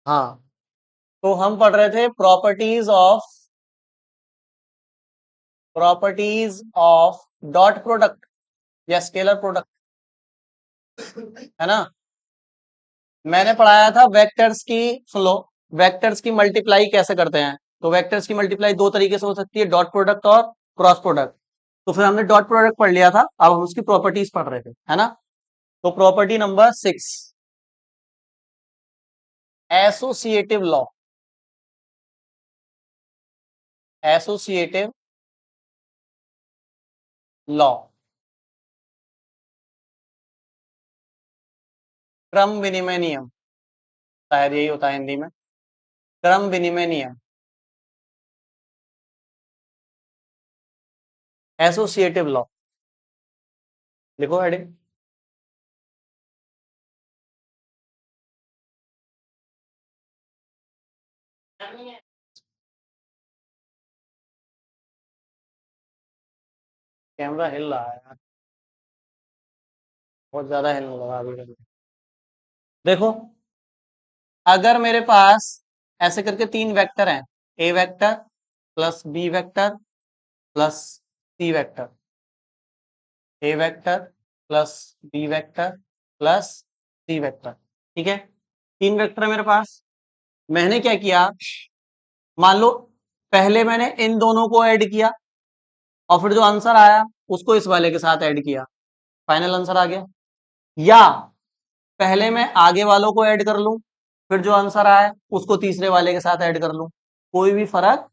हाँ, तो हम पढ़ रहे थे प्रॉपर्टीज ऑफ डॉट प्रोडक्ट या स्केलर प्रोडक्ट, है ना। मैंने पढ़ाया था वेक्टर्स की फ्लो, वेक्टर्स की मल्टीप्लाई कैसे करते हैं। तो वेक्टर्स की मल्टीप्लाई दो तरीके से हो सकती है, डॉट प्रोडक्ट और क्रॉस प्रोडक्ट। तो फिर हमने डॉट प्रोडक्ट पढ़ लिया था, अब हम उसकी प्रॉपर्टीज पढ़ रहे थे, है ना। तो property number 6, associative law. Associative law, क्रम विनिमय नियम, शायद यही होता है हिंदी में, क्रम विनिमय नियम, एसोसिएटिव लॉ। लिखो हेडिंग। कैमरा हिल रहा है यार, बहुत ज्यादा हिलने लगा अभी। देखो, अगर मेरे पास ऐसे करके तीन वेक्टर हैं, A vector plus B vector plus C vector, A vector plus B vector plus C vector, ठीक है। तीन वेक्टर है मेरे पास। मैंने क्या किया, मान लो पहले मैंने इन दोनों को ऐड किया और फिर जो आंसर आया उसको इस वाले के साथ ऐड किया, फाइनल आंसर आ गया। या पहले मैं आगे वालों को ऐड कर लूं, फिर जो आंसर आया उसको तीसरे वाले के साथ ऐड कर लूं, कोई भी फर्क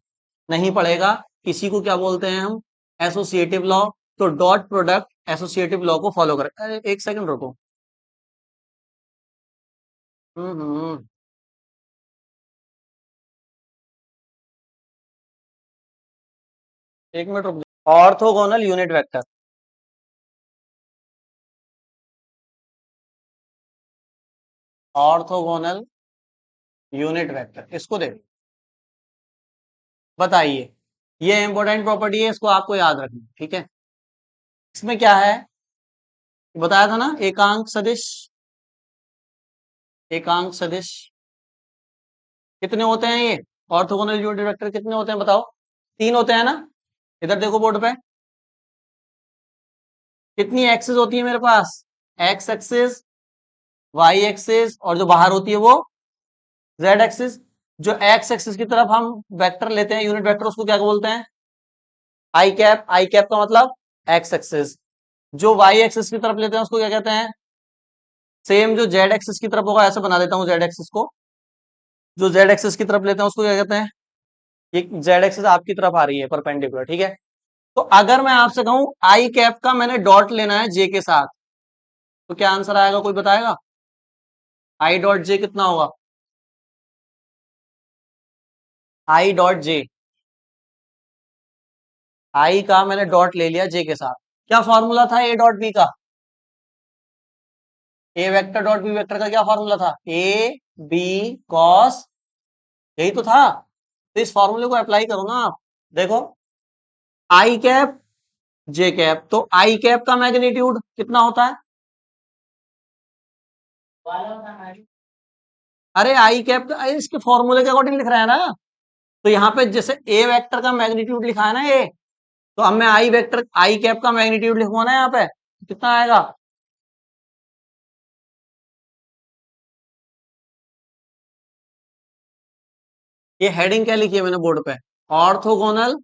नहीं पड़ेगा। इसी को क्या बोलते हैं हम, एसोसिएटिव लॉ। तो डॉट प्रोडक्ट एसोसिएटिव लॉ को फॉलो कर। अरे एक सेकंड रुको। हम्म, एक मिनट रुक जाओ। Orthogonal unit vector, orthogonal unit vector, इसको देखो, बताइए। ये इंपॉर्टेंट प्रॉपर्टी है, इसको आपको याद रखना, ठीक है। इसमें क्या है, बताया था ना, एकांक सदिश। एकांक सदिश कितने होते हैं ये, ऑर्थोगोनल यूनिट वेक्टर कितने होते हैं बताओ। तीन होते हैं ना। इधर देखो बोर्ड पे, कितनी एक्सेस होती है मेरे पास, एक्स एक्सेस, वाई एक्सेस, और जो बाहर होती है वो जेड एक्सेस। जो एक्स एक्सेस की तरफ हम वेक्टर लेते हैं यूनिट वेक्टर, उसको क्या बोलते हैं, आई कैप। आई कैप का मतलब एक्स एक्सेस। जो वाई एक्सेस की तरफ लेते हैं उसको क्या कहते हैं, सेम जो जेड एक्सेस की तरफ होगा, ऐसे बना देता हूं जेड एक्सेस को। जो जेड एक्सेस की तरफ लेते हैं उसको क्या कहते हैं, ये जेड एक्सेस आपकी तरफ आ रही है परपेंडिकुलर, ठीक है। तो अगर मैं आपसे कहूं आई कैप का मैंने डॉट लेना है जे के साथ, तो क्या आंसर आएगा, कोई बताएगा। आई डॉट जे कितना होगा, आई डॉट जे, आई का मैंने डॉट ले लिया जे के साथ। क्या फॉर्मूला था ए डॉट बी का, ए वेक्टर डॉट बी वेक्टर का क्या फॉर्मूला था, ए बी कॉस, यही तो था। तो इस फॉर्मूले को अप्लाई करो ना आप। देखो, आई कैप जे कैप, तो आई कैप का मैग्नीट्यूड कितना होता है, अरे आई कैप का, अरे इसके फॉर्मूले के अकॉर्डिंग लिख रहा है ना। तो यहाँ पे जैसे ए वेक्टर का मैग्नीट्यूड लिखा है ना ए, तो अब मैं आई वेक्टर आई कैप का मैग्नीट्यूड लिखूंगा ना यहाँ पे, कितना आएगा। ये हेडिंग क्या लिखी है मैंने बोर्ड पे, ऑर्थोगोनल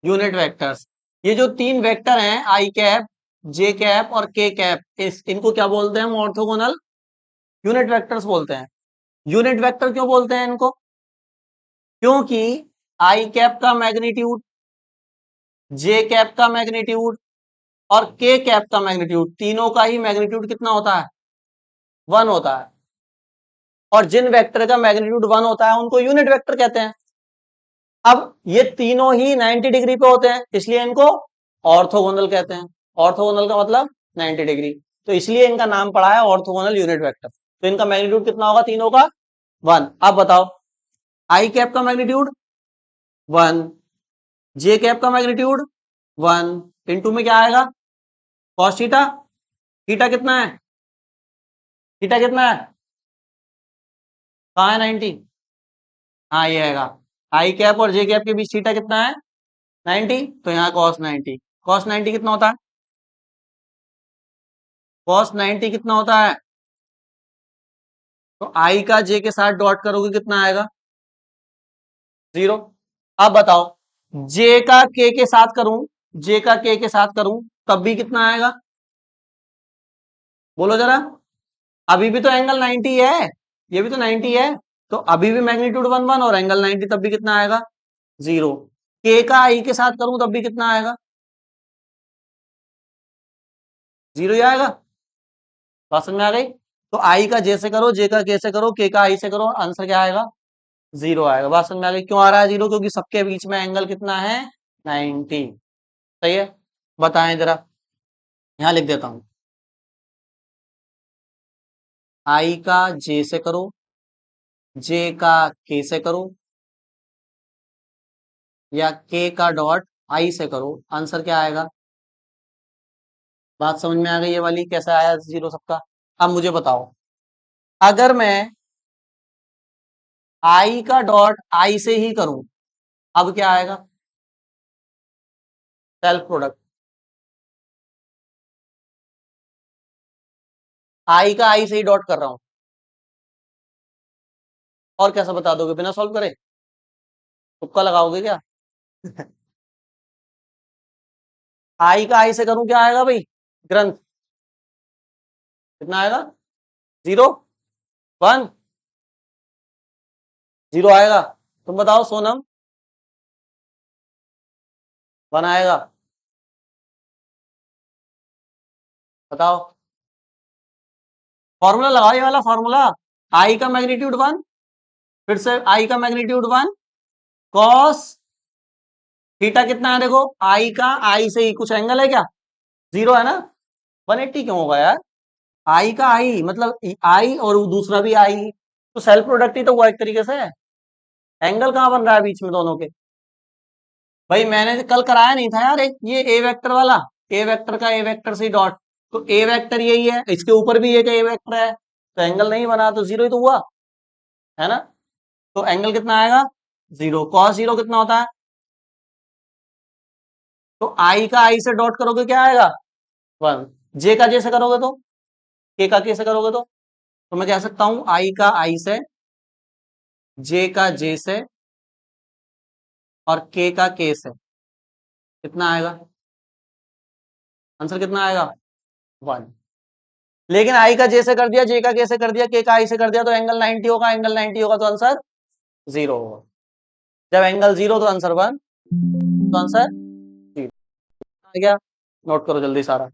यूनिट वेक्टर्स। ये जो तीन वेक्टर हैं आई कैप, जे कैप और के कैप, इनको क्या बोलते हैं हम, ऑर्थोगोनल यूनिट वेक्टर्स बोलते हैं। यूनिट वेक्टर क्यों बोलते हैं इनको, क्योंकि आई कैप का मैग्नीट्यूड, जे कैप का मैग्नीट्यूड और के कैप का मैग्नीट्यूड, तीनों का ही मैग्नीट्यूड कितना होता है, वन होता है। और जिन वेक्टर का मैग्नीट्यूड वन होता है उनको यूनिट वेक्टर कहते हैं। अब ये तीनों ही 90 डिग्री पे होते हैं, इसलिए इनको ऑर्थोगोनल कहते हैं। ऑर्थोगोनल का मतलब 90 डिग्री, तो इसलिए इनका नाम पड़ा है ऑर्थोगोनल यूनिट वेक्टर। तो इनका मैग्नीट्यूड कितना होगा तीनों का, वन। अब बताओ, आई कैप का मैग्नीट्यूड वन, जे कैप का मैग्नीट्यूड वन, इनटू में क्या आएगा, कॉस थीटा। थीटा कितना है, थीटा कितना है, कहाँ है 90? हाँ ये आएगा। आई कैप और जे कैप के बीच थीटा कितना है? 90। तो यहाँ cos 90। cos 90 कितना होता है? cos 90 कितना होता है? तो आई का जे के साथ डॉट करोगे कितना आएगा? 0। अब बताओ, जे का के साथ करूं, जे का के साथ करूं तब भी कितना आएगा? बोलो जरा। अभी भी तो एंगल 90 है, ये भी तो 90 है। तो अभी भी मैग्नीट्यूड 1 1 और एंगल 90, तब भी कितना आएगा? 0। के का आई के साथ करूं तब भी कितना आएगा? 0 ही आएगा। बात समझ में आ गई? तो आई का जे से करो, जे का के से करो, के का आई से करो, आंसर क्या आएगा? 0 आएगा। बात समझ में आ गई? क्यों आ रहा है 0? क्योंकि सबके बीच में एंगल कितना है? 90। सही है। बताएं जरा, यहां लिख देता हूं। आई का जे से करो, जे का के से करो, या के का डॉट आई से करो, आंसर क्या आएगा? बात समझ में आ गई ये वाली? कैसे आया 0 सबका? अब मुझे बताओ, अगर मैं आई का डॉट आई से ही करूं, अब क्या आएगा? Self product. आई का आई से ही डॉट कर रहा हूं, और कैसे बता दोगे बिना सॉल्व करे? तुक्का लगाओगे क्या? आई का आई से करूं, क्या आएगा भाई? ग्रंथ कितना आएगा? 0 1 0 आएगा। तुम बताओ सोनम। 1 आएगा। बताओ। फॉर्मूला लगाओ, ये वाला फॉर्मूला। आई का मैग्नीट्यूड 1, फिर से आई का मैग्नीट्यूड 1, कॉस थीटा कितना है? देखो, आई का आई से ही कुछ एंगल है क्या? 0 है ना? 180 क्यों होगा यार? आई का आई मतलब आई, और दूसरा भी आई, तो सेल्फ प्रोडक्ट ही तो हुआ एक तरीके से। एंगल कहां बन रहा है बीच में दोनों के? भाई मैंने कल कराया नहीं था यार, एक ये ए वेक्टर वाला, ए वेक्टर का ए वेक्टर से डॉट। तो ए वेक्टर यही है, इसके ऊपर भी एक ए वेक्टर है, तो एंगल नहीं बना, तो 0 ही तो हुआ, है ना? तो एंगल कितना आएगा? 0। कॉस 0 कितना होता है? तो आई का आई से डॉट करोगे क्या आएगा? 1। जे का जे से करोगे तो, के का के से करोगे तो मैं कह सकता हूं आई का आई से, जे का जे से, और के का के से कितना आएगा? आंसर कितना आएगा? 1। लेकिन आई का जे से कर दिया, जे का के से कर दिया, के का आई से कर दिया, तो एंगल 90 होगा। एंगल 90 होगा तो आंसर 0 होगा। जब एंगल 0 तो आंसर 1, तो आंसर 0 आ गया। नोट करो जल्दी सारा।